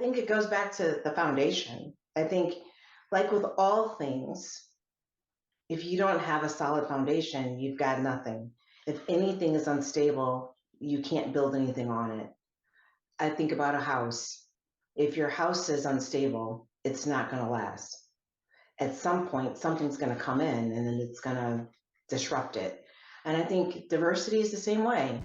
think it goes back to the foundation. I think, like with all things, if you don't have a solid foundation, you've got nothing. If anything is unstable, you can't build anything on it. I think about a house. If your house is unstable, it's not going to last. At some point, something's going to come in and then it's going to disrupt it. And I think diversity is the same way.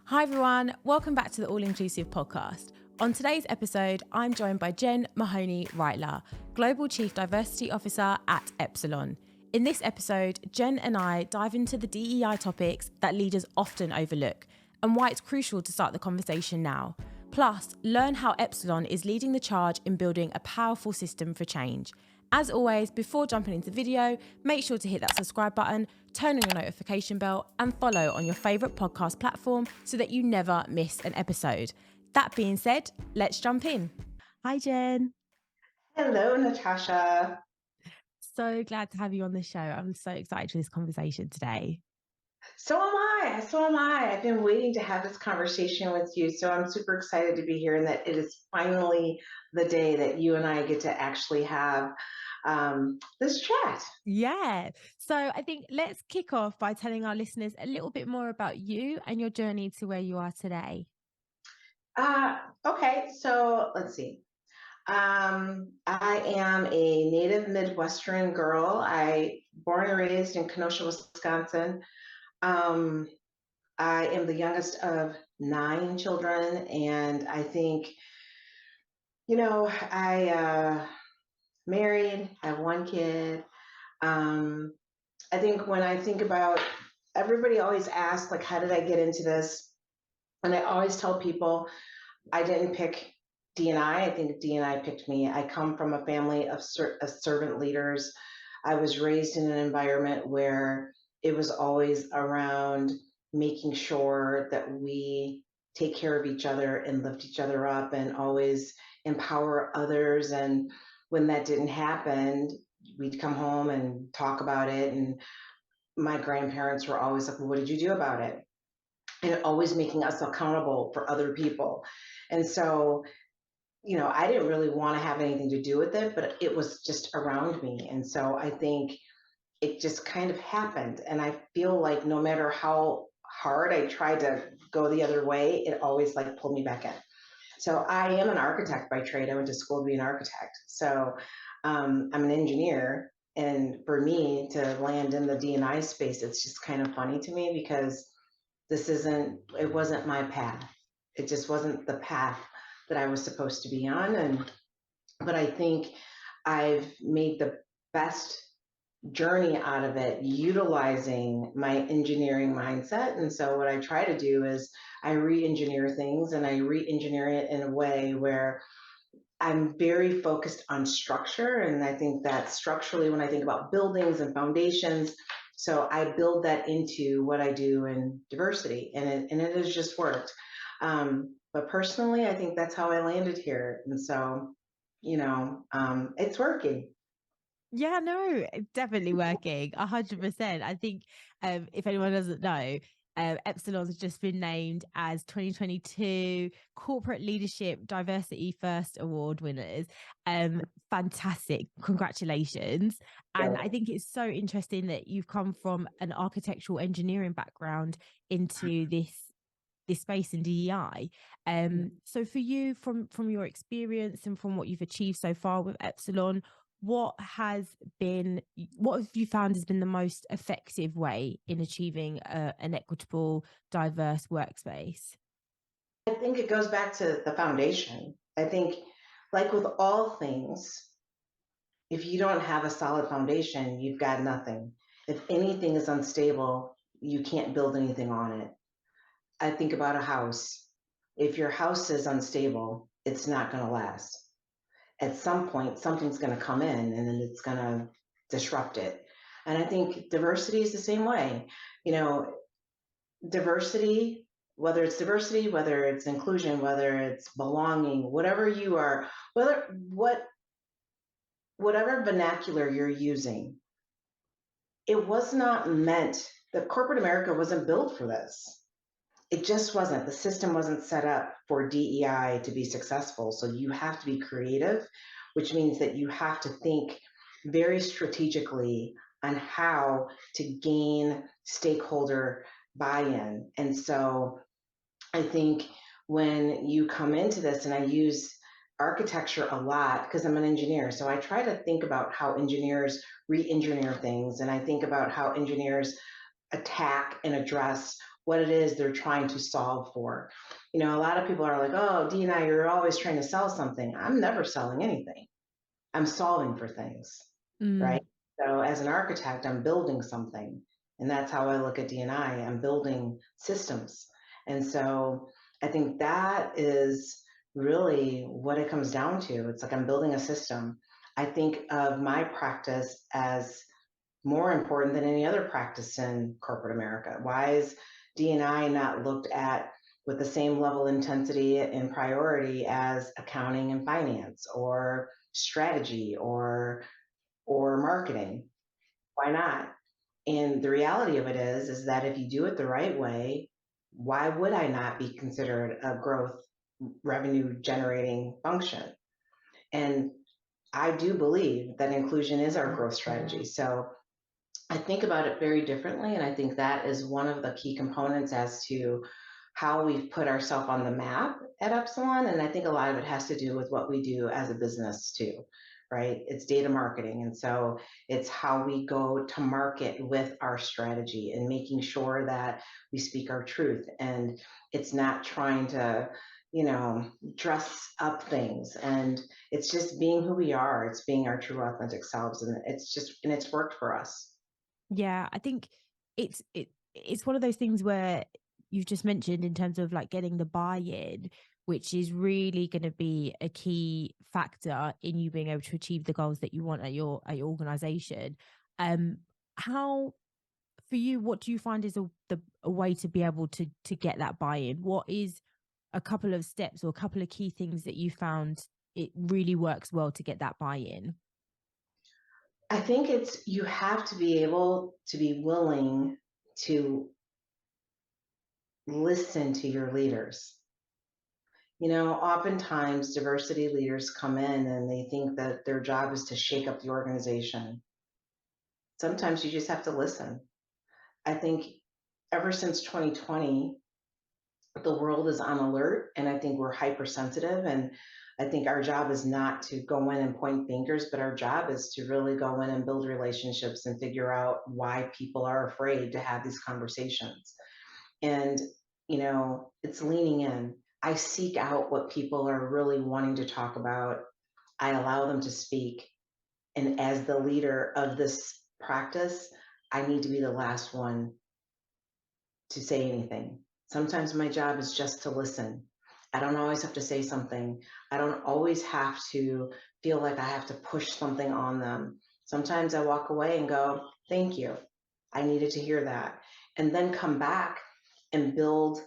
Hi everyone, welcome back to the All Inclusive podcast. On today's episode, I'm joined by Jen Mahone-Rightler, Global Chief Diversity Officer at Epsilon. In this episode, Jen and I dive into the DE&I topics that leaders often overlook and why it's crucial to start the conversation now. Plus, learn how Epsilon is leading the charge in building a powerful system for change. As always, before jumping into the video, make sure to hit that subscribe button, turn on your notification bell, and follow on your favourite podcast platform so that you never miss an episode. That being said, let's jump in. Hi, Jen. Hello, Natasha. So glad to have you on the show. I'm so excited for this conversation today. So am I. I've been waiting to have this conversation with you. So I'm super excited to be here and that it is finally the day that you and I get to actually have this chat. Yeah. So I think let's kick off by telling our listeners a little bit more about you and your journey to where you are today. Okay, so let's see. I am a native Midwestern girl. I born and raised in Kenosha, Wisconsin. Um, I am the youngest of 9 children, and I think, I married, I have 1 kid. I think when I think about, everybody always asks, like, how did I get into this? And I always tell people, I didn't pick D&I. I think D&I picked me. I come from a family of servant leaders. I was raised in an environment where it was always around making sure that we take care of each other and lift each other up and always empower others. And when that didn't happen, we'd come home and talk about it. And my grandparents were always like, well, what did you do about it? And always making us accountable for other people. And so, I didn't really want to have anything to do with it, but it was just around me. And so I think it just kind of happened. And I feel like no matter how hard I tried to go the other way, it always like pulled me back in. So I am an architect by trade. I went to school to be an architect. So I'm an engineer. And for me to land in the D&I space, it's just kind of funny to me because it wasn't my path. It just wasn't the path that I was supposed to be on. But I think I've made the best journey out of it utilizing my engineering mindset. And so what I try to do is I re-engineer things and I re-engineer it in a way where I'm very focused on structure. And I think that structurally, when I think about buildings and foundations, so I build that into what I do in diversity, and it has just worked. But personally, I think that's how I landed here. And so, it's working. Yeah, no, it's definitely working 100%. I think if anyone doesn't know, Epsilon's just been named as 2022 Corporate Leadership Diversity First Award winners. Fantastic. Congratulations. And I think it's so interesting that you've come from an architectural engineering background into this space in DEI. So for you, from your experience and from what you've achieved so far with Epsilon, what have you found has been the most effective way in achieving an equitable, diverse workspace? I think it goes back to the foundation. I think, like with all things, if you don't have a solid foundation, you've got nothing. If anything is unstable, you can't build anything on it. I think about a house. If your house is unstable, it's not going to last. At some point, something's going to come in and then it's going to disrupt it. And I think diversity is the same way. Diversity, whether it's inclusion, whether it's belonging, whatever you are, whatever vernacular you're using, it was not meant, the corporate America wasn't built for this. it just wasn't, the system wasn't set up for DEI to be successful. So you have to be creative, which means that you have to think very strategically on how to gain stakeholder buy-in. And so I think when you come into this, and I use architecture a lot because I'm an engineer, so I try to think about how engineers re-engineer things, and I think about how engineers attack and address what it is they're trying to solve for. You know, a lot of people are like, oh, DNI, you're always trying to sell something. I'm never selling anything. I'm solving for things, right? Mm. So as an architect, I'm building something. And that's how I look at DNI. I'm building systems. And so I think that is really what it comes down to. It's like I'm building a system. I think of my practice as more important than any other practice in corporate America. Why is D&I not looked at with the same level of intensity and priority as accounting and finance or strategy or marketing? Why not? And the reality of it is that if you do it the right way, why would I not be considered a growth revenue generating function? And I do believe that inclusion is our growth strategy. So I think about it very differently. And I think that is one of the key components as to how we've put ourselves on the map at Epsilon. And I think a lot of it has to do with what we do as a business too, right? It's data marketing. And so it's how we go to market with our strategy and making sure that we speak our truth. And it's not trying to, you know, dress up things. And it's just being who we are. It's being our true authentic selves. And it's worked for us. Yeah, I think it's one of those things where you've just mentioned in terms of like getting the buy-in, which is really going to be a key factor in you being able to achieve the goals that you want at your organization. Um, how for you, what do you find is a way to be able to get that buy-in? What is a couple of steps or a couple of key things that you found it really works well to get that buy-in? I think it's you have to be able to be willing to listen to your leaders. You know, oftentimes diversity leaders come in and they think that their job is to shake up the organization. Sometimes you just have to listen. I think ever since 2020, the world is on alert, and I think we're hypersensitive. And I think our job is not to go in and point fingers, but our job is to really go in and build relationships and figure out why people are afraid to have these conversations. And, you know, it's leaning in. I seek out what people are really wanting to talk about. I allow them to speak. And as the leader of this practice, I need to be the last one to say anything. Sometimes my job is just to listen. I don't always have to say something. I don't always have to feel like I have to push something on them. Sometimes I walk away and go, thank you. I needed to hear that. And then come back and build,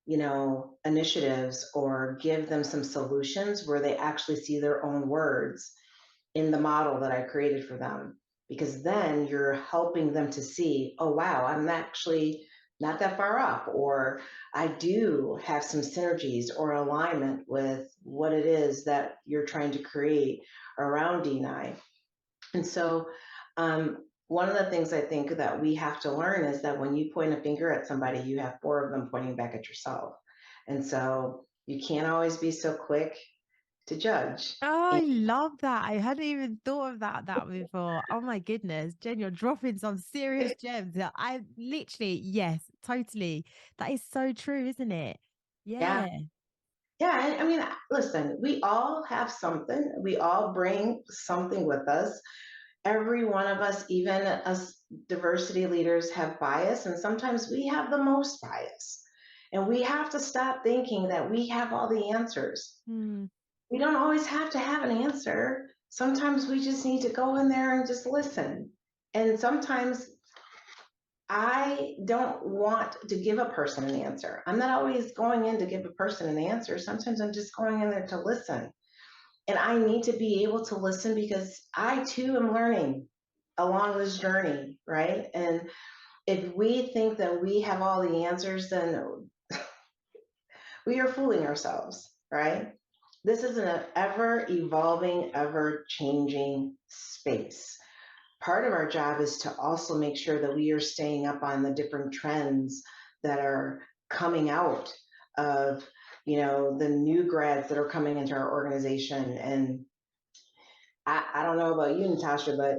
you know, initiatives or give them some solutions where they actually see their own words in the model that I created for them. Because then you're helping them to see, oh, wow, I'm actually not that far off, or I do have some synergies or alignment with what it is that you're trying to create around D&I. And so, one of the things I think that we have to learn is that when you point a finger at somebody, you have four of them pointing back at yourself. And so you can't always be so quick to judge. Oh, I love that. I hadn't even thought of that before. Oh my goodness, Jen, you're dropping some serious gems. I literally, yes, totally. That is so true, isn't it? Yeah. Yeah. Yeah. I mean, listen, we all have something. We all bring something with us. Every one of us, even us diversity leaders, have bias, and sometimes we have the most bias. And we have to stop thinking that we have all the answers. Hmm. We don't always have to have an answer. Sometimes we just need to go in there and just listen. And sometimes I don't want to give a person an answer. I'm not always going in to give a person an answer. Sometimes I'm just going in there to listen. And I need to be able to listen because I too am learning along this journey, right? And if we think that we have all the answers, then we are fooling ourselves, right? This is an ever evolving, ever changing space. Part of our job is to also make sure that we are staying up on the different trends that are coming out of, the new grads that are coming into our organization. And I don't know about you, Natasha, but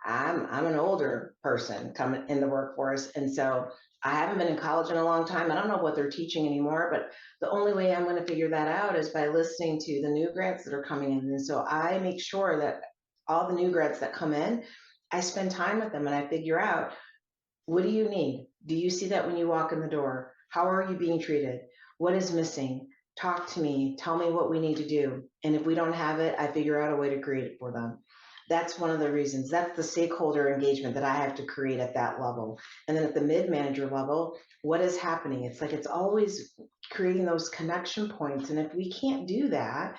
I'm an older person coming in the workforce, and so I haven't been in college in a long time. I don't know what they're teaching anymore, but the only way I'm going to figure that out is by listening to the new grads that are coming in. And so I make sure that all the new grads that come in, I spend time with them and I figure out, what do you need? Do you see that when you walk in the door? How are you being treated? What is missing? Talk to me. Tell me what we need to do. And if we don't have it, I figure out a way to create it for them. That's one of the reasons. That's the stakeholder engagement that I have to create at that level. And then at the mid-manager level, what is happening? It's like it's always creating those connection points. And if we can't do that,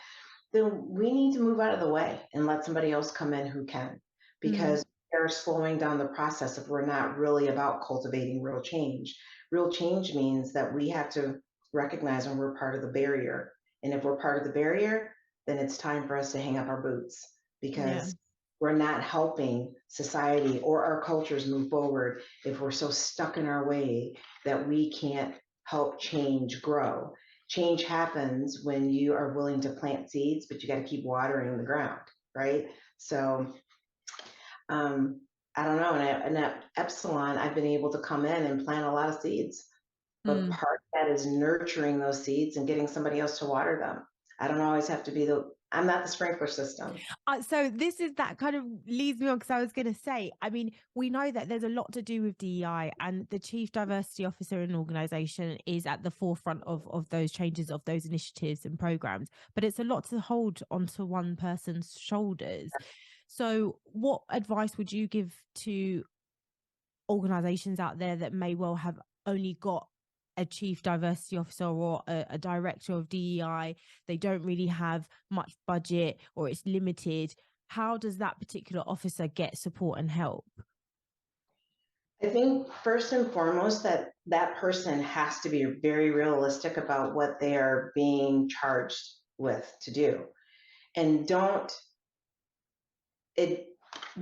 then we need to move out of the way and let somebody else come in who can. Because they're slowing down the process if we're not really about cultivating real change. Real change means that we have to recognize when we're part of the barrier. And if we're part of the barrier, then it's time for us to hang up our boots, because we're not helping society or our cultures move forward if we're so stuck in our way that we can't help change grow. Change happens when you are willing to plant seeds, but you got to keep watering the ground, right? So I don't know. And at Epsilon, I've been able to come in and plant a lot of seeds, but part of that is nurturing those seeds and getting somebody else to water them. I don't always have to be I'm not the sprinkler system. So this is that kind of leads me on, because I was going to say, I mean, we know that there's a lot to do with DEI, and the chief diversity officer in an organization is at the forefront of those changes, of those initiatives and programs, but it's a lot to hold onto one person's shoulders. So what advice would you give to organizations out there that may well have only got a chief diversity officer or a director of DEI? They don't really have much budget, or it's limited. How does that particular officer get support and help? I think first and foremost that person has to be very realistic about what they are being charged with to do. And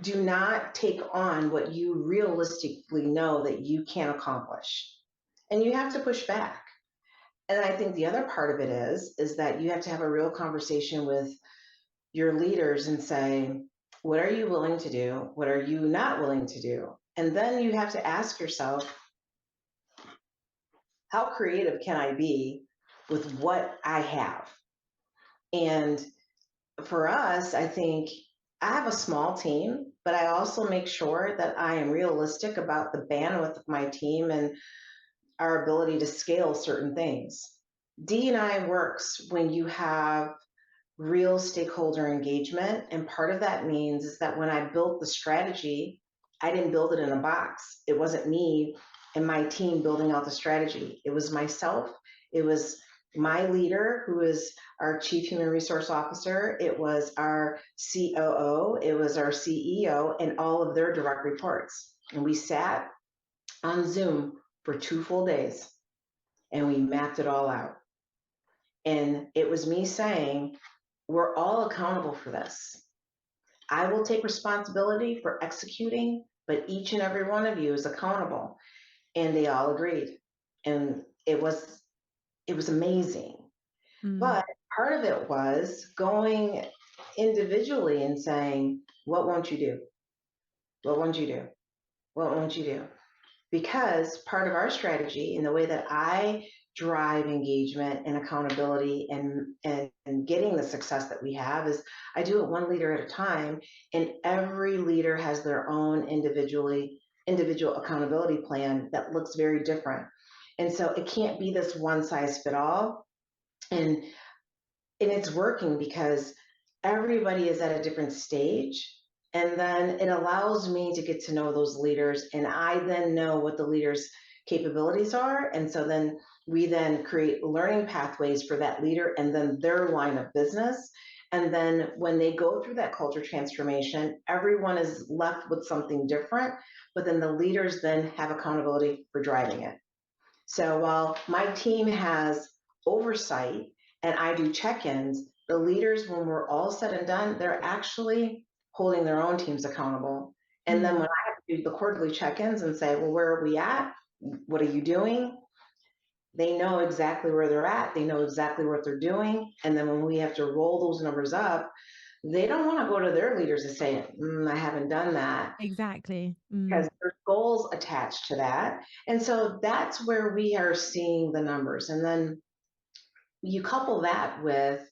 do not take on what you realistically know that you can't accomplish. And you have to push back. And I think the other part of it is that you have to have a real conversation with your leaders and say, what are you willing to do? What are you not willing to do? And then you have to ask yourself, how creative can I be with what I have? And for us, I think I have a small team, but I also make sure that I am realistic about the bandwidth of my team and our ability to scale certain things. D&I works when you have real stakeholder engagement. And part of that means is that when I built the strategy, I didn't build it in a box. It wasn't me and my team building out the strategy. It was myself. It was my leader, who is our chief human resource officer. It was our COO. It was our CEO and all of their direct reports. And we sat on Zoom for 2 full days and we mapped it all out. And it was me saying, we're all accountable for this. I will take responsibility for executing, but each and every one of you is accountable. And they all agreed. And it was amazing. But part of it was going individually and saying, what won't you do? What won't you do? What won't you do? Because part of our strategy and the way that I drive engagement and accountability and getting the success that we have is I do it one leader at a time, and every leader has their own individual accountability plan that looks very different. And so it can't be this one size fit all. And it's working because everybody is at a different stage. And then it allows me to get to know those leaders, and I then know what the leaders' capabilities are. And so then we then create learning pathways for that leader and then their line of business. And then when they go through that culture transformation, everyone is left with something different, but then the leaders then have accountability for driving it. So while my team has oversight and I do check-ins, the leaders, when we're all said and done, they're actually holding their own teams accountable. And then when I have to do the quarterly check-ins and say, well, where are we at? What are you doing? They know exactly where they're at. They know exactly what they're doing. And then when we have to roll those numbers up, they don't want to go to their leaders and say, I haven't done that. Exactly. Because there's goals attached to that. And so that's where we are seeing the numbers. And then you couple that with,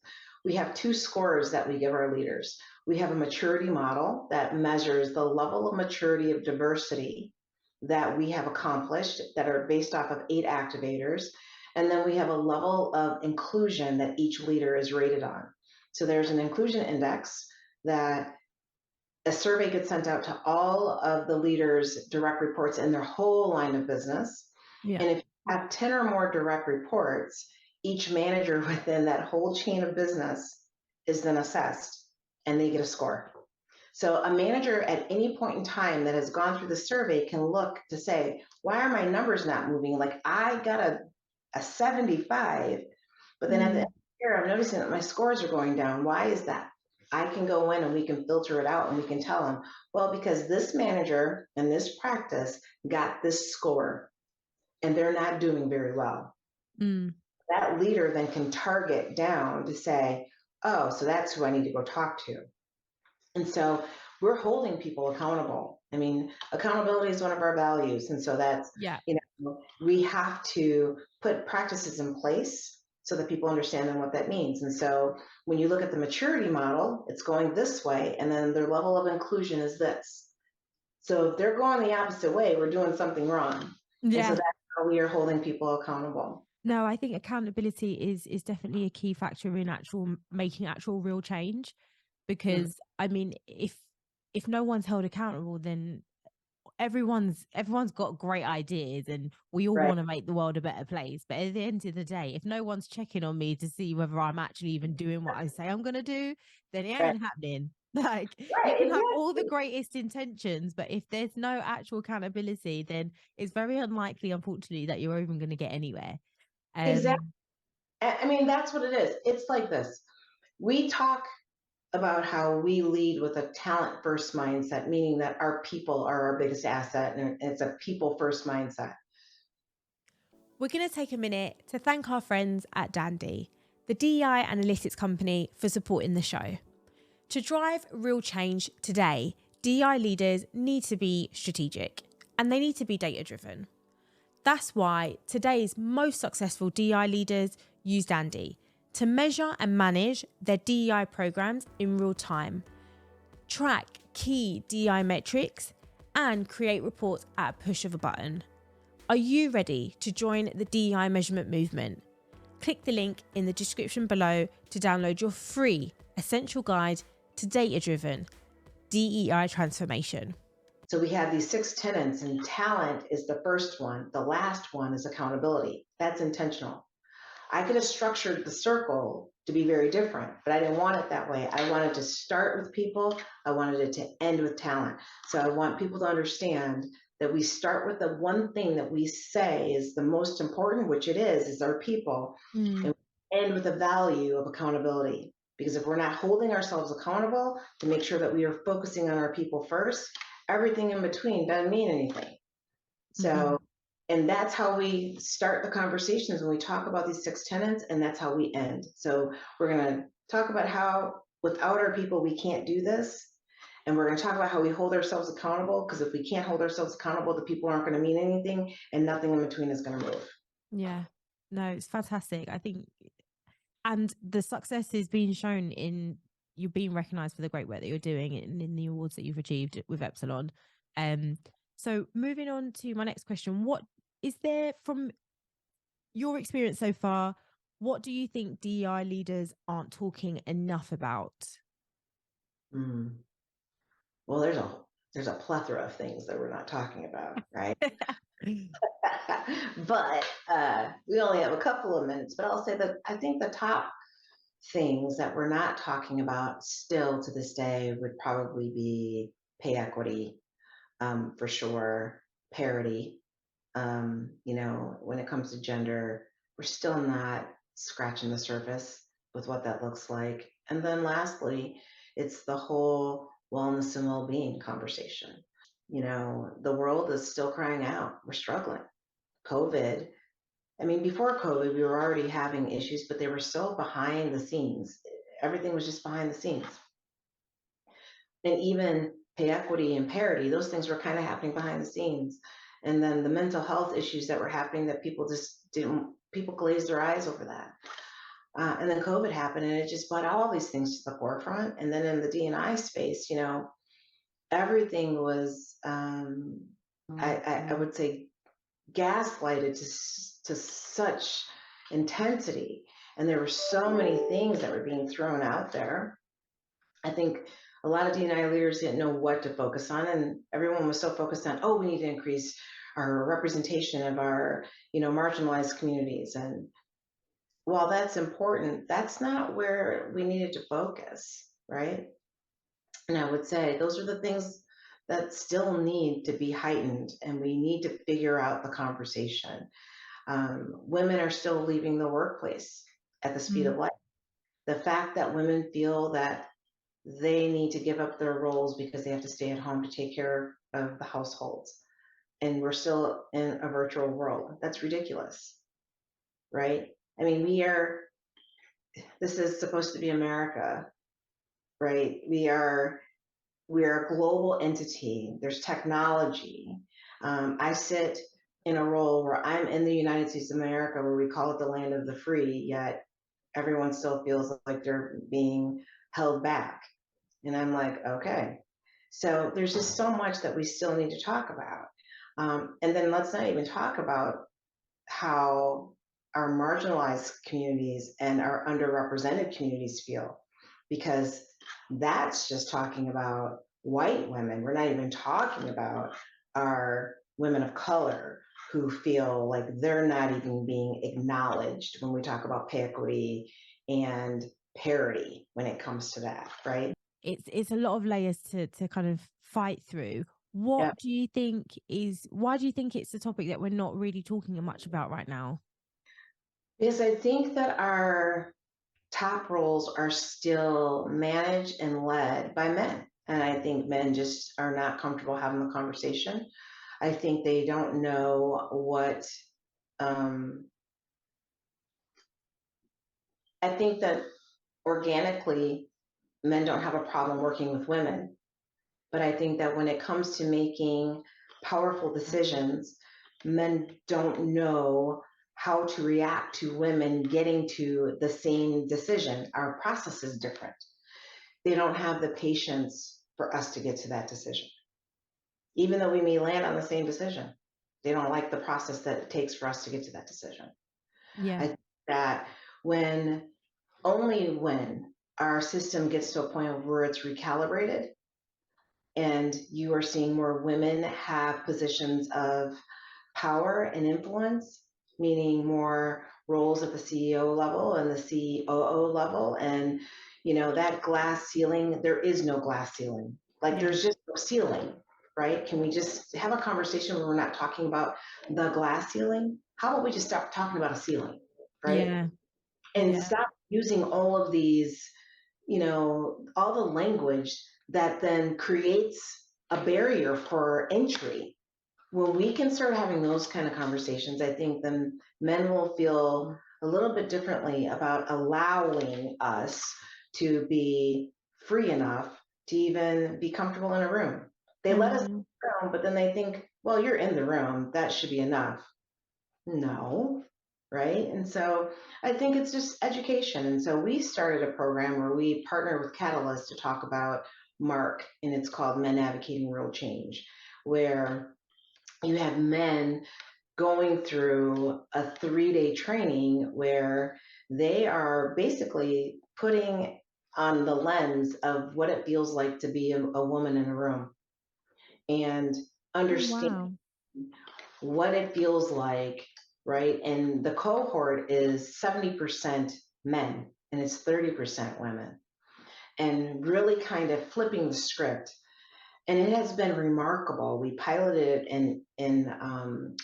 we have 2 scores that we give our leaders. We have a maturity model that measures the level of maturity of diversity that we have accomplished that are based off of 8 activators. And then we have a level of inclusion that each leader is rated on. So there's an inclusion index that a survey gets sent out to all of the leaders' direct reports in their whole line of business. Yeah. And if you have 10 or more direct reports, each manager within that whole chain of business is then assessed and they get a score. So a manager at any point in time that has gone through the survey can look to say, why are my numbers not moving? Like I got a 75, but then at the end of the year, I'm noticing that my scores are going down. Why is that? I can go in and we can filter it out and we can tell them, well, because this manager and this practice got this score and they're not doing very well. That leader then can target down to say, oh, so that's who I need to go talk to. And so we're holding people accountable. I mean, accountability is one of our values. And so that's, we have to put practices in place so that people understand then what that means. And so when you look at the maturity model, it's going this way, and then their level of inclusion is this. So if they're going the opposite way, we're doing something wrong. Yeah. And so that's how we are holding people accountable. No, I think accountability is definitely a key factor in making actual real change, because I mean, if no one's held accountable, then everyone's got great ideas and we all want to make the world a better place. But at the end of the day, if no one's checking on me to see whether I'm actually even doing what I say I'm going to do, then it ain't happening. Like you can have all the greatest intentions, but if there's no actual accountability, then it's very unlikely, unfortunately, that you're even going to get anywhere. Exactly. I mean, that's what it is. It's like this. We talk about how we lead with a talent first mindset, meaning that our people are our biggest asset and it's a people first mindset. We're going to take a minute to thank our friends at Dandi, the DEI analytics company, for supporting the show. To drive real change today, DEI leaders need to be strategic and they need to be data driven. That's why today's most successful DEI leaders use Dandi to measure and manage their DEI programs in real time, track key DEI metrics, and create reports at a push of a button. Are you ready to join the DEI measurement movement? Click the link in the description below to download your free essential guide to data-driven DEI transformation. So we have these 6 tenets, and talent is the first one. The last one is accountability. That's intentional. I could have structured the circle to be very different, but I didn't want it that way. I wanted to start with people. I wanted it to end with talent. So I want people to understand that we start with the one thing that we say is the most important, which it is our people, and we end with the value of accountability. Because if we're not holding ourselves accountable to make sure that we are focusing on our people first, everything in between doesn't mean anything. So, and that's how we start the conversations when we talk about these 6 tenets, and that's how we end. So we're going to talk about how without our people, we can't do this. And we're going to talk about how we hold ourselves accountable, because if we can't hold ourselves accountable, the people aren't going to mean anything, and nothing in between is going to move. Yeah, no, it's fantastic. I think, and the success is being shown in you being recognized for the great work that you're doing and in the awards that you've achieved with Epsilon. So moving on to my next question, what is there from your experience so far? What do you think DEI leaders aren't talking enough about? Well, there's a plethora of things that we're not talking about, right? But we only have a couple of minutes, but I'll say that I think the top things that we're not talking about still to this day would probably be pay equity, for sure, parity. When it comes to gender, we're still not scratching the surface with what that looks like. And then lastly, it's the whole wellness and well-being conversation. You know, the world is still crying out. We're struggling. COVID, I mean, before COVID, we were already having issues, but they were so behind the scenes. Everything was just behind the scenes. And even pay equity and parity, those things were kind of happening behind the scenes. And then the mental health issues that were happening that people just didn't, people glazed their eyes over that. And then COVID happened and it just brought all these things to the forefront. And then in the D&I space, you know, everything was, I would say, gaslighted to such intensity. And there were so many things that were being thrown out there. I think a lot of D&I leaders didn't know what to focus on, and everyone was so focused on, oh, we need to increase our representation of our, you know, marginalized communities. And while that's important, that's not where we needed to focus, right? And I would say those are the things that still need to be heightened, and we need to figure out the conversation. Women are still leaving the workplace at the speed of light. The fact that women feel that they need to give up their roles because they have to stay at home to take care of the households. And we're still in a virtual world. That's ridiculous, right? I mean, this is supposed to be America, right? We're a global entity. There's technology. I sit in a role where I'm in the United States of America, where we call it the land of the free, yet everyone still feels like they're being held back. And I'm like, okay. So there's just so much that we still need to talk about. And then let's not even talk about how our marginalized communities and our underrepresented communities feel, because that's just talking about white women. We're not even talking about our women of color who feel like they're not even being acknowledged when we talk about pay equity and parity when it comes to that, right? It's a lot of layers to kind of fight through. Yeah. What do you think why do you think it's a topic that we're not really talking much about right now? Because I think that our top roles are still managed and led by men. And I think men just are not comfortable having the conversation. I think they don't know what, um, I think that organically, men don't have a problem working with women. But I think that when it comes to making powerful decisions, men don't know how to react to women getting to the same decision. Our process is different. They don't have the patience for us to get to that decision. Even though we may land on the same decision, they don't like the process that it takes for us to get to that decision. I Yeah. think that when only when our system gets to a point where it's recalibrated and you are seeing more women have positions of power and influence, meaning more roles at the CEO level and the COO level. And, you know, that glass ceiling, there is no glass ceiling. Like Yeah. there's just no ceiling, right? Can we just have a conversation where we're not talking about the glass ceiling? How about we just stop talking about a ceiling, right? Yeah. And Yeah. stop using all of these, you know, all the language that then creates a barrier for entry. When we can start having those kind of conversations, I think then men will feel a little bit differently about allowing us to be free enough to even be comfortable in a room. They let us in Mm. the room, but then they think, well, you're in the room, that should be enough. No, right? And so I think it's just education. And so we started a program where we partner with Catalyst to talk about Mark, and it's called Men Advocating Real Change, where you have men going through a 3-day training where they are basically putting on the lens of what it feels like to be a woman in a room and Oh, understand wow. what it feels like, right? And the cohort is 70% men and it's 30% women, and really kind of flipping the script. And it has been remarkable. We piloted it in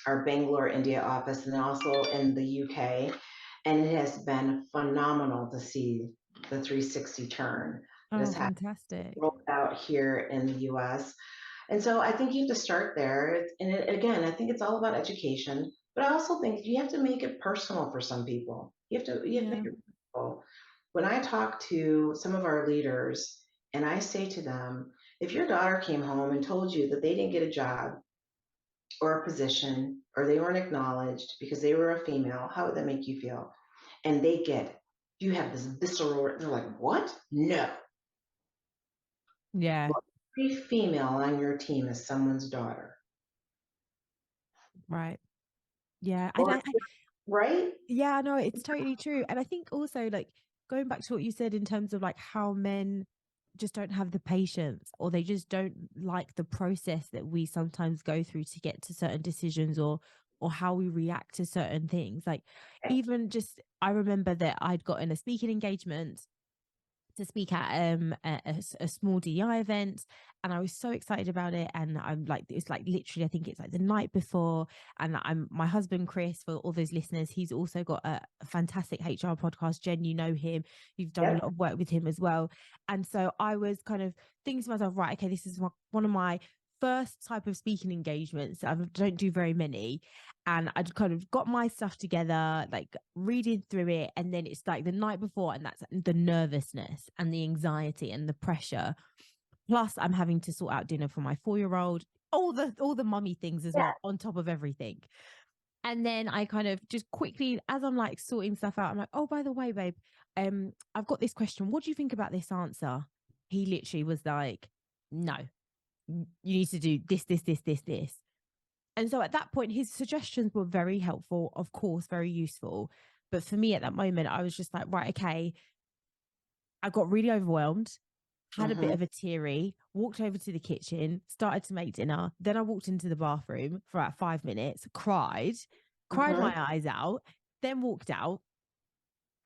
our Bangalore, India office and also in the UK. And it has been phenomenal to see the 360 turn that Oh, has happened fantastic. rolled out here in the US. And so I think you have to start there. And again, I think it's all about education, but I also think you have to make it personal for some people. You have to Yeah. make it personal. When I talk to some of our leaders and I say to them, if your daughter came home and told you that they didn't get a job or a position or they weren't acknowledged because they were a female, how would that make you feel? And they get, you have this visceral, they're like, what? No. Yeah. Well, every female on your team is someone's daughter. Right. Yeah. Or, right? Yeah, no, it's totally true. And I think also, like, going back to what you said in terms of like how men just don't have the patience, or they just don't like the process that we sometimes go through to get to certain decisions, or how we react to certain things. Like, even just I remember that I'd gotten a speaking engagement to speak at a small DEI event, and I was so excited about it. And I'm like, it's like literally, I think it's like the night before, and I'm my husband Chris, for all those listeners, he's also got a fantastic HR podcast. Jen, you know him, you've done a Yep. lot of work with him as well. And so I was kind of thinking to myself, right, okay, this is one of my first type of speaking engagements. I don't do very many, and I'd kind of got my stuff together, like reading through it, and then it's like the night before, and that's the nervousness and the anxiety and the pressure. Plus, I'm having to sort out dinner for my 4-year-old, all the mummy things as Yeah. well, on top of everything. And then I kind of just quickly, as I'm like sorting stuff out, I'm like, oh, by the way, babe, I've got this question. What do you think about this answer? He literally was like, no, you need to do this, this, this, this, this. And so at that point, his suggestions were very helpful, of course, very useful. But for me at that moment, I was just like, right, okay, I got really overwhelmed, had a bit Mm-hmm. of a teary, walked over to the kitchen, started to make dinner. Then I walked into the bathroom for about 5 minutes, cried Mm-hmm. my eyes out, then walked out,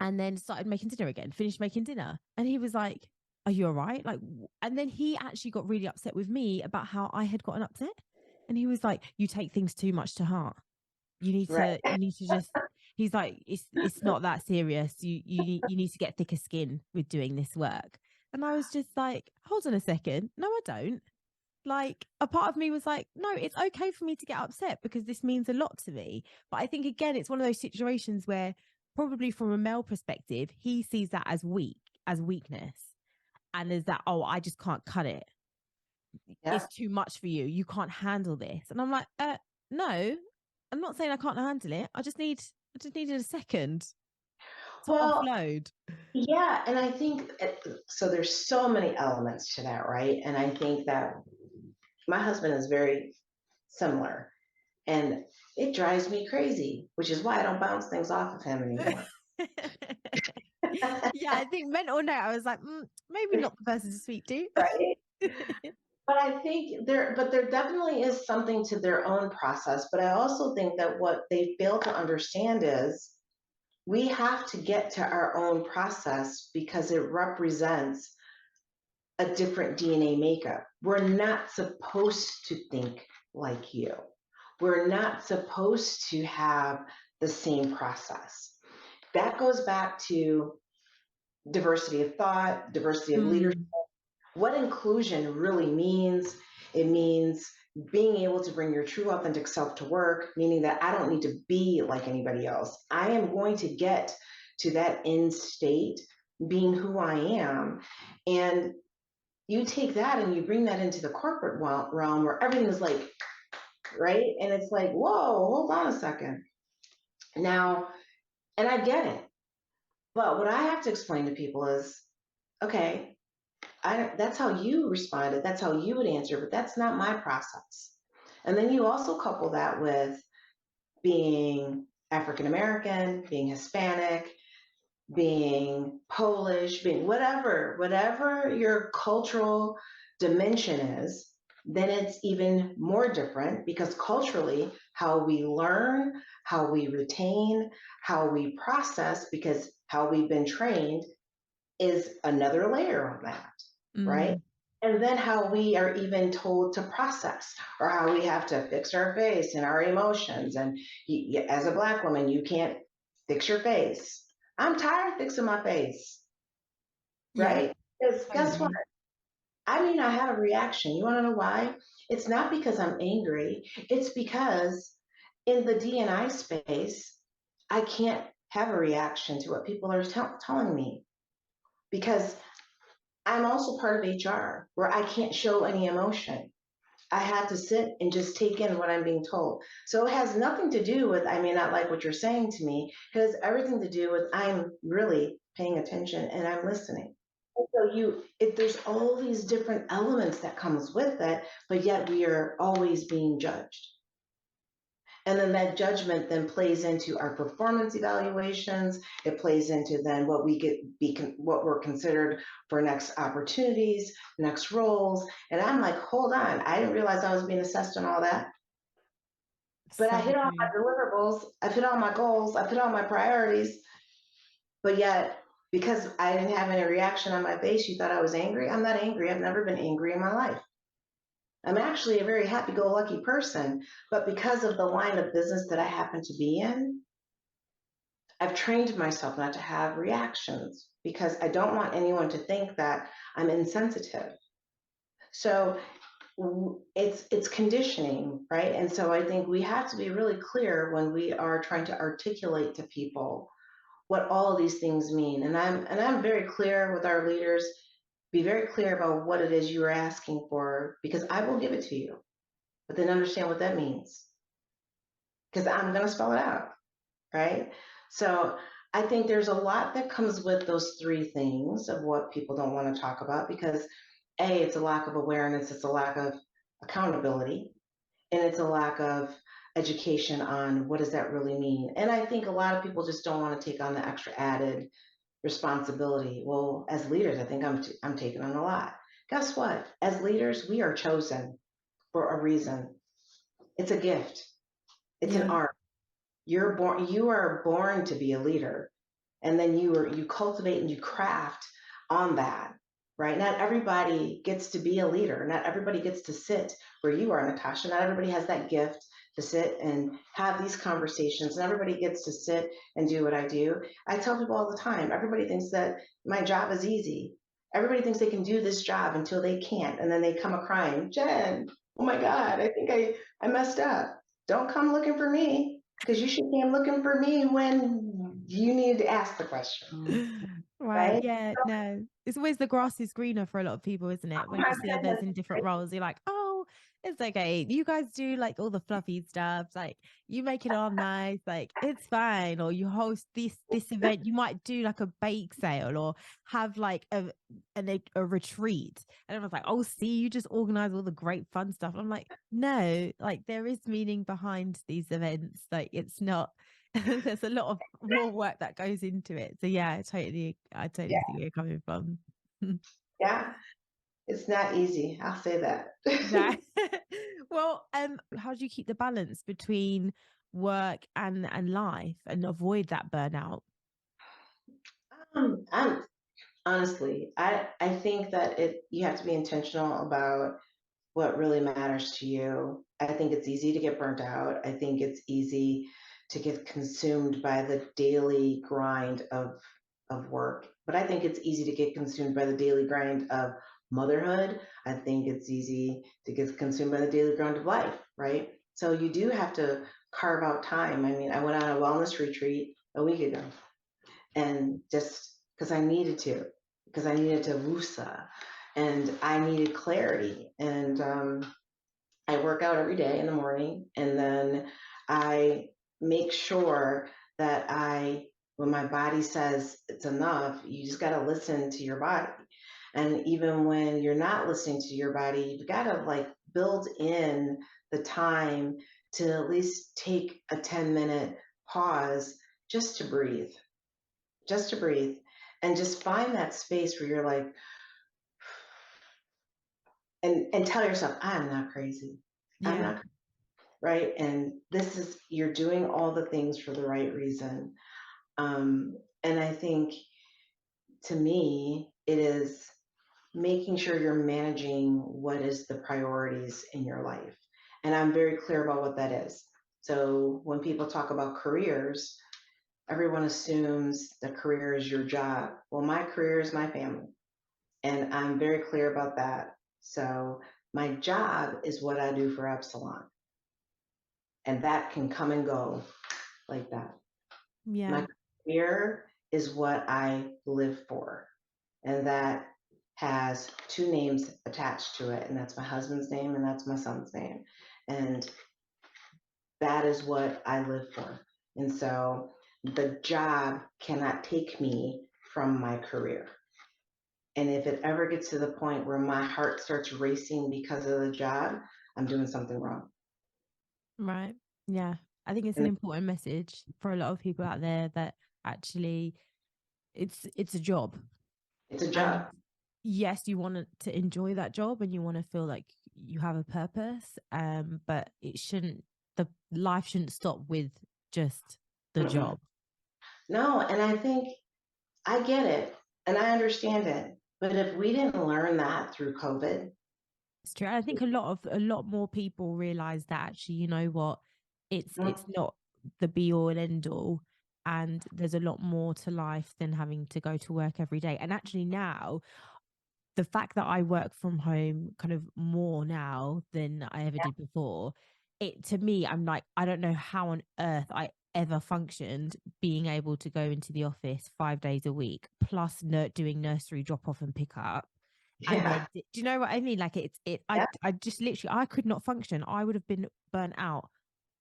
and then started making dinner again, finished making dinner. And he was like, are you all right? Like, and then he actually got really upset with me about how I had gotten upset. And he was like, you take things too much to heart. Right. You need to just, he's like, it's not that serious. You need to get thicker skin with doing this work. And I was just like, hold on a second. No, I don't. Like, a part of me was like, no, it's okay for me to get upset because this means a lot to me. But I think, again, it's one of those situations where, probably from a male perspective, he sees that as weakness, and is that, oh, I just can't cut it. Yeah. It's too much for you. You can't handle this. And I'm like, no, I'm not saying I can't handle it. I just needed a second to Well, offload. yeah. And I think so. There's so many elements to that, right? And I think that my husband is very similar, and it drives me crazy, which is why I don't bounce things off of him anymore. Yeah, I think mental note, I was like, maybe not the person to speak to. Right. But I think there definitely is something to their own process. But I also think that what they fail to understand is we have to get to our own process because it represents a different DNA makeup. We're not supposed to think like you. We're not supposed to have the same process. That goes back to diversity of thought, diversity of leadership. Mm, What inclusion really means, it means being able to bring your true authentic self to work, meaning that I don't need to be like anybody else. I am going to get to that end state being who I am. And you take that and you bring that into the corporate realm where everything is like, right? And it's like, whoa, hold on a second. Now, and I get it. But what I have to explain to people is, okay, that's how you responded. That's how you would answer, but that's not my process. And then you also couple that with being African American, being Hispanic, being Polish, being whatever your cultural dimension is, then it's even more different because culturally, how we learn, how we retain, how we process, because how we've been trained is another layer on that, right? mm, And then how we are even told to process, or how we have to fix our face and our emotions. And as a Black woman, you can't fix your face. I'm tired of fixing my face, Yeah, right? Because guess what? totally. I may not have a reaction. You want to know why? It's not because I'm angry. It's because in the D&I space, I can't have a reaction to what people are telling me because I'm also part of HR where I can't show any emotion. I have to sit and just take in what I'm being told. So it has nothing to do with I may not like what you're saying to me. It has everything to do with I'm really paying attention and I'm listening. And so there's all these different elements that comes with it, but yet we are always being judged. And then that judgment then plays into our performance evaluations. It plays into then what we what we're considered for next opportunities, next roles. And I'm like, hold on, I didn't realize I was being assessed on all that. But I So hit all true. my deliverables, I've hit all my goals, I've hit all my priorities. But yet, because I didn't have any reaction on my face, you thought I was angry. I'm not angry. I've never been angry in my life. I'm actually a very happy-go-lucky person, but because of the line of business that I happen to be in, I've trained myself not to have reactions because I don't want anyone to think that I'm insensitive. So it's conditioning, right? And so I think we have to be really clear when we are trying to articulate to people what all of these things mean. And I'm very clear with our leaders. Be very clear about what it is you are asking for because I will give it to you, but then understand what that means because I'm going to spell it out, right? So I think there's a lot that comes with those three things of what people don't want to talk about because A, it's a lack of awareness, it's a lack of accountability, and it's a lack of education on what does that really mean. And I think a lot of people just don't want to take on the extra added responsibility. Well, as leaders, I think I'm taking on a lot. Guess what? As leaders, we are chosen for a reason. It's a gift. It's an Yeah. art. You are born to be a leader, and then you cultivate and you craft on that, right? Not everybody gets to be a leader. Not everybody gets to sit where you are, Natasha. Not everybody has that gift to sit and have these conversations. And everybody gets to sit and do what I do. I tell people all the time, everybody thinks that my job is easy. Everybody thinks they can do this job until they can't. And then they come a crying, Jen, oh my God, I think I messed up. Don't come looking for me because you should be looking for me when you need to ask the question, Right. right? Yeah. No, it's always the grass is greener for a lot of people, isn't it? Oh When my you see others goodness. in different roles, you're like, oh, it's okay. You guys do like all the fluffy stuff. Like you make it all nice. Like it's fine. Or you host this event. You might do like a bake sale or have like a retreat. And everyone's like, oh, see, you just organize all the great fun stuff. I'm like, no, like there is meaning behind these events. Like it's not. There's a lot of more work that goes into it. So yeah, I totally see where you're coming from. Yeah, it's not easy. I'll say that. Yeah. Well, how do you keep the balance between work and life and avoid that burnout? I'm honestly, I think that you have to be intentional about what really matters to you. I think it's easy to get burnt out. I think it's easy to get consumed by the daily grind of work. But I think it's easy to get consumed by the daily grind of motherhood. I think it's easy to get consumed by the daily grind of life, right? So you do have to carve out time. I mean, I went on a wellness retreat a week ago and just because I needed to wusa and I needed clarity. And I work out every day in the morning, and then I make sure that when my body says it's enough, you just got to listen to your body. And even when you're not listening to your body, you've got to like build in the time to at least take a 10-minute pause just to breathe, just to breathe, and just find that space where you're like, and tell yourself, I'm not crazy. I'm Yeah. not right? And you're doing all the things for the right reason. And I think to me, it is making sure you're managing what is the priorities in your life. And I'm very clear about what that is. So when people talk about careers, everyone assumes the career is your job. Well, my career is my family, and I'm very clear about that. So my job is what I do for Epsilon, and that can come and go like that. Yeah. My career is what I live for, and that has two names attached to it, and that's my husband's name and that's my son's name, and that is what I live for. And so the job cannot take me from my career. And if it ever gets to the point where my heart starts racing because of the job, I'm doing something wrong. Right. Yeah. I think it's an And important message for a lot of people out there that actually it's a job. it's a And job. yes, you want to enjoy that job and you want to feel like you have a purpose. But it shouldn't the life shouldn't stop with just the Mm-mm. job. No, and I think I get it and I understand it. But if we didn't learn that through COVID, It's true. I think a lot more people realize that actually, you know what, it's mm, not the be all and end all. And there's a lot more to life than having to go to work every day. And actually now the fact that I work from home kind of more now than I ever did before, it to me, I'm like, I don't know how on earth I ever functioned being able to go into the office 5 days a week, plus doing nursery drop off and pick up. And yeah, then, do you know what I mean? Like yeah, I just literally, I could not function. I would have been burnt out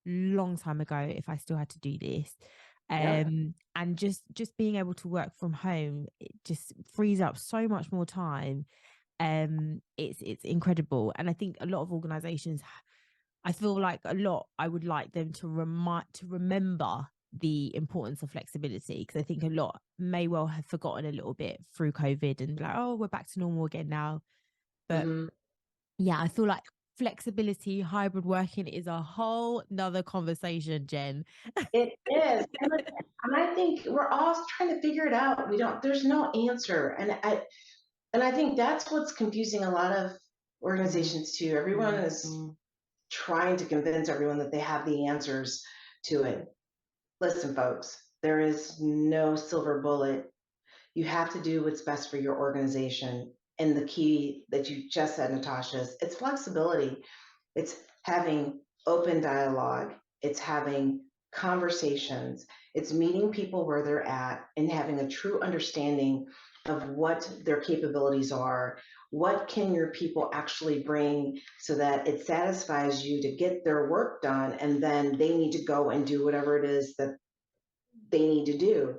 long time ago if I still had to do this. yeah. And just being able to work from home, it just frees up so much more time. It's incredible. And I think a lot of organizations, I feel like a lot, I would like them to remember the importance of flexibility, because I think a lot may well have forgotten a little bit through COVID and be like, oh, we're back to normal again now. But Mm-hmm. yeah, I feel like flexibility, hybrid working is a whole nother conversation, Jen. It is. And I think we're all trying to figure it out. There's no answer. And I think that's what's confusing a lot of organizations too. Everyone is trying to convince everyone that they have the answers to it. Listen, folks, there is no silver bullet. You have to do what's best for your organization. And the key that you just said, Natasha, is it's flexibility. It's having open dialogue. It's having conversations. It's meeting people where they're at and having a true understanding of what their capabilities are. What can your people actually bring so that it satisfies you to get their work done, and then they need to go and do whatever it is that they need to do.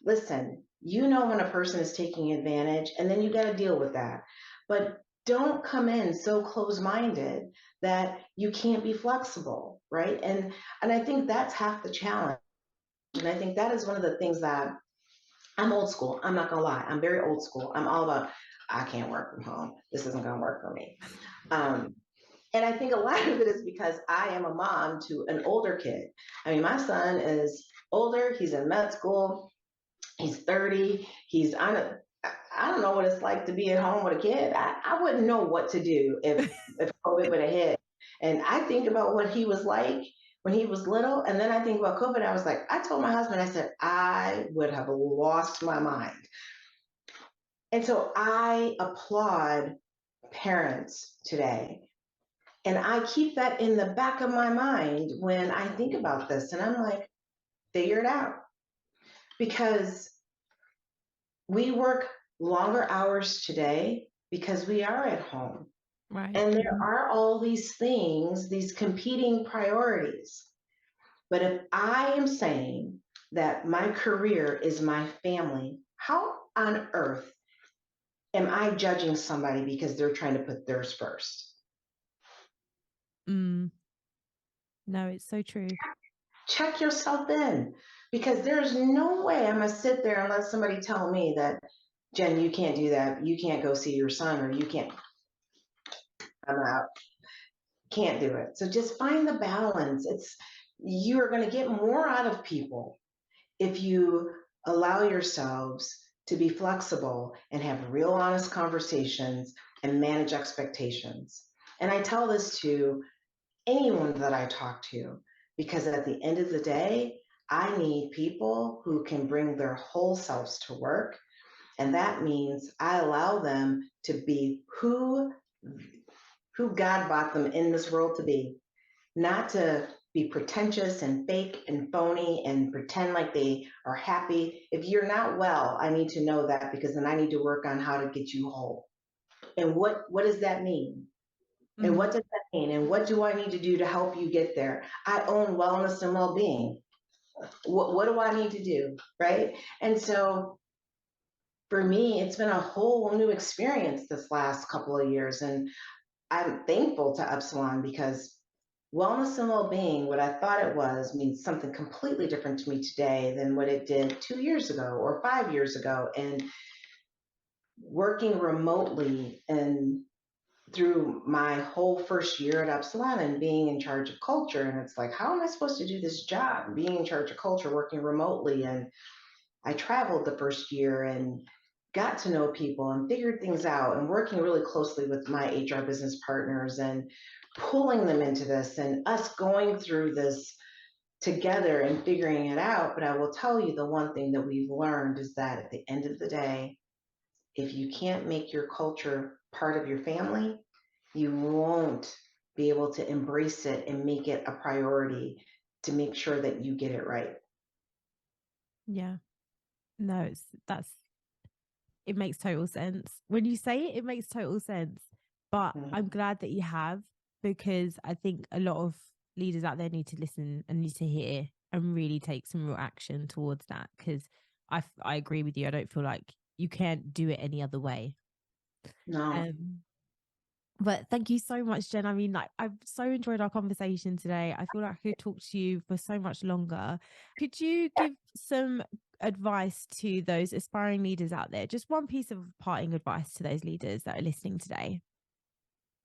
Listen, you know when a person is taking advantage, and then you got to deal with that. But don't come in so close-minded that you can't be flexible, right? And I think that's half the challenge. And I think that is one of the things that I'm old school. I'm not gonna lie. I'm very old school. I'm all about I can't work from home. This isn't gonna work for me. Um, and I think a lot of it is because I am a mom to an older kid. I mean, my son is older. He's in med school. He's 30. He's on a, I don't know what it's like to be at home with a kid. I wouldn't know what to do if COVID would have hit. And I think about what he was like when he was little. And then I think about COVID. I was like, I told my husband, I said, I would have lost my mind. And so I applaud parents today. And I keep that in the back of my mind when I think about this. And I'm like, figure it out. Because we work longer hours today because we are at home. Right. And there are all these things, these competing priorities. But if I am saying that my career is my family, how on earth am I judging somebody because they're trying to put theirs first? Mm, no, it's so true. Check yourself in, because there's no way I'm going to sit there and let somebody tell me that, Jen, you can't do that. You can't go see your son, or you can't, I'm out. Can't do it. So just find the balance. You are going to get more out of people if you allow yourselves to be flexible and have real honest conversations and manage expectations. And I tell this to anyone that I talk to, because at the end of the day, I need people who can bring their whole selves to work. And that means I allow them to be who God brought them in this world to be, not to be pretentious and fake and phony and pretend like they are happy. If you're not well, I need to know that, because then I need to work on how to get you whole. And what does that mean? And what does that mean? And what do I need to do to help you get there? I own wellness and well-being. What do I need to do? Right. And so for me, it's been a whole new experience this last couple of years. And I'm thankful to Epsilon, because wellness and well-being, what I thought it was, means something completely different to me today than what it did 2 years ago or 5 years ago. And working remotely and through my whole first year at Epsilon and being in charge of culture, and it's like, how am I supposed to do this job, being in charge of culture, working remotely? And I traveled the first year and got to know people and figured things out, and working really closely with my HR business partners and pulling them into this, and us going through this together and figuring it out. But I will tell you, the one thing that we've learned is that at the end of the day, if you can't make your culture part of your family, you won't be able to embrace it and make it a priority to make sure that you get it right. Yeah. No, it makes total sense. When you say it, it makes total sense. But Mhm. I'm glad that you have, because I think a lot of leaders out there need to listen and need to hear and really take some real action towards that. Because I agree with you. I don't feel like you can't do it any other way. No. Um, but thank you so much, Jen. I mean, like, I've so enjoyed our conversation today. I feel like I could talk to you for so much longer. Could you give some advice to those aspiring leaders out there? Just one piece of parting advice to those leaders that are listening today.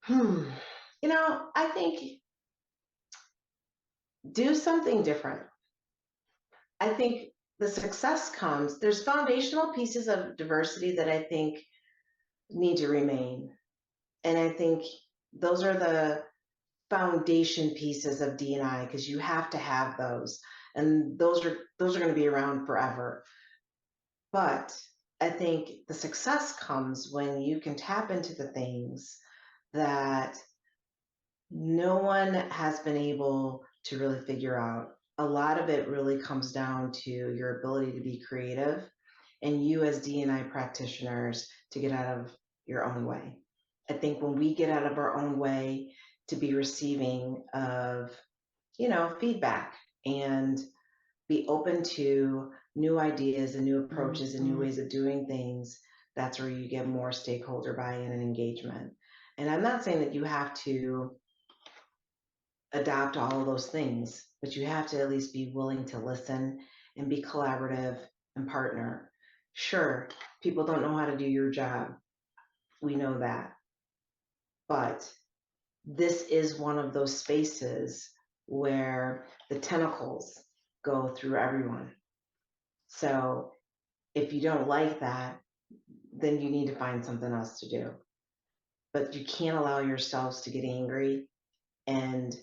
I think do something different. I think the success comes, there's foundational pieces of diversity that I think need to remain. And I think those are the foundation pieces of D&I, because you have to have those. And those are going to be around forever. But I think the success comes when you can tap into the things that no one has been able to really figure out. A lot of it really comes down to your ability to be creative, and you as D&I practitioners to get out of your own way. I think when we get out of our own way to be receiving of, feedback, and be open to new ideas and new approaches and new ways of doing things, that's where you get more stakeholder buy-in and engagement. And I'm not saying that you have to adopt all of those things, but you have to at least be willing to listen and be collaborative and partner. Sure, people don't know how to do your job. We know that. But this is one of those spaces where the tentacles go through everyone. So if you don't like that, then you need to find something else to do. But you can't allow yourselves to get angry and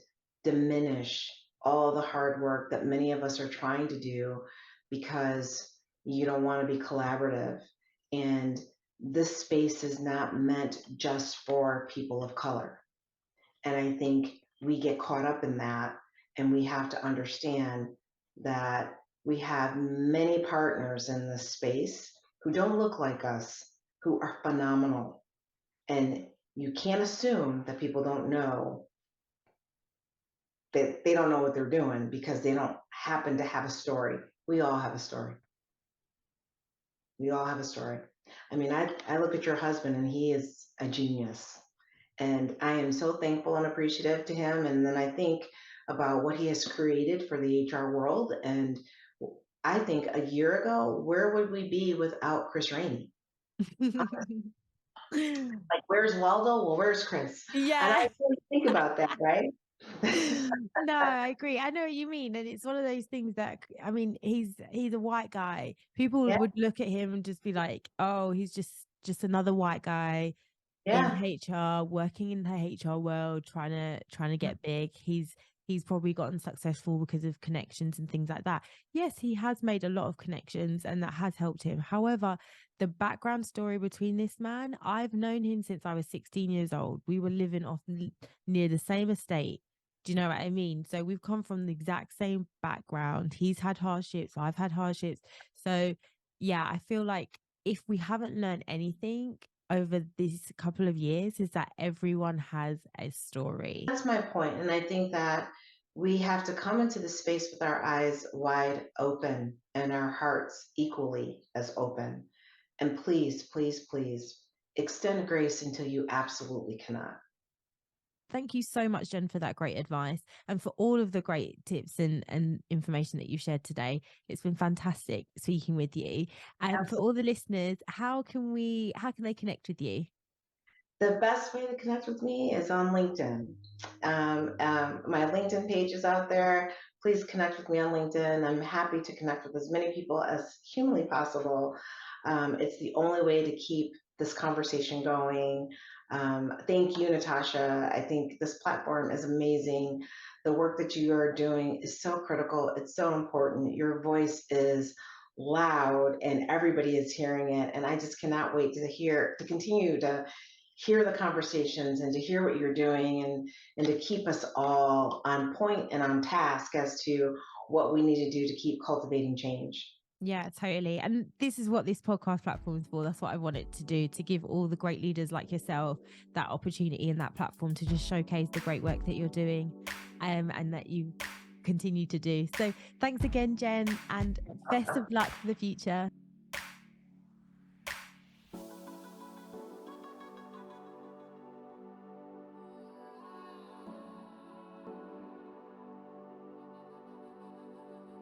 diminish all the hard work that many of us are trying to do because you don't want to be collaborative. And this space is not meant just for people of color. And I think we get caught up in that, and we have to understand that we have many partners in this space who don't look like us, who are phenomenal. And you can't assume that people don't know that they don't know what they're doing because they don't happen to have a story. We all have a story. We all have a story. I mean, I look at your husband and he is a genius. And I am so thankful and appreciative to him. And then I think about what he has created for the HR world. And I think a year ago, where would we be without Chris Rainey? Like, where's Waldo? Well, where's Chris? And Yeah. I really think about that, right? No, I agree. I know what you mean. And it's one of those things that, I mean, he's a white guy. People Yeah, would look at him and just be like, oh, he's just another white guy in yeah. HR, working in the HR world, trying to get big. he's probably gotten successful because of connections and things like that. Yes, he has made a lot of connections and that has helped him. However, the background story between this man, I've known him since I was 16 years old. We were living off near the same estate. Do you know what I mean? So we've come from the exact same background. He's had hardships, I've had hardships. So yeah, I feel like if we haven't learned anything over these couple of years, is that everyone has a story. That's my point. And I think that we have to come into the space with our eyes wide open and our hearts equally as open. And please, please, please extend grace until you absolutely cannot. Thank you so much, Jen, for that great advice and for all of the great tips and information that you've shared today. It's been fantastic speaking with you. And for all the listeners, how can they connect with you? The best way to connect with me is on LinkedIn. My LinkedIn page is out there. Please connect with me on LinkedIn. I'm happy to connect with as many people as humanly possible. It's the only way to keep this conversation going. Thank you, Natasha. I think this platform is amazing. The work that you are doing is so critical. It's so important. Your voice is loud and everybody is hearing it. And I just cannot wait to continue to hear the conversations and to hear what you're doing and to keep us all on point and on task as to what we need to do to keep cultivating change. Yeah, totally. And this is what this podcast platform is for. That's what I want it to do, to give all the great leaders like yourself that opportunity and that platform to just showcase the great work that you're doing and that you continue to do. So thanks again, Jen, and best of luck for the future.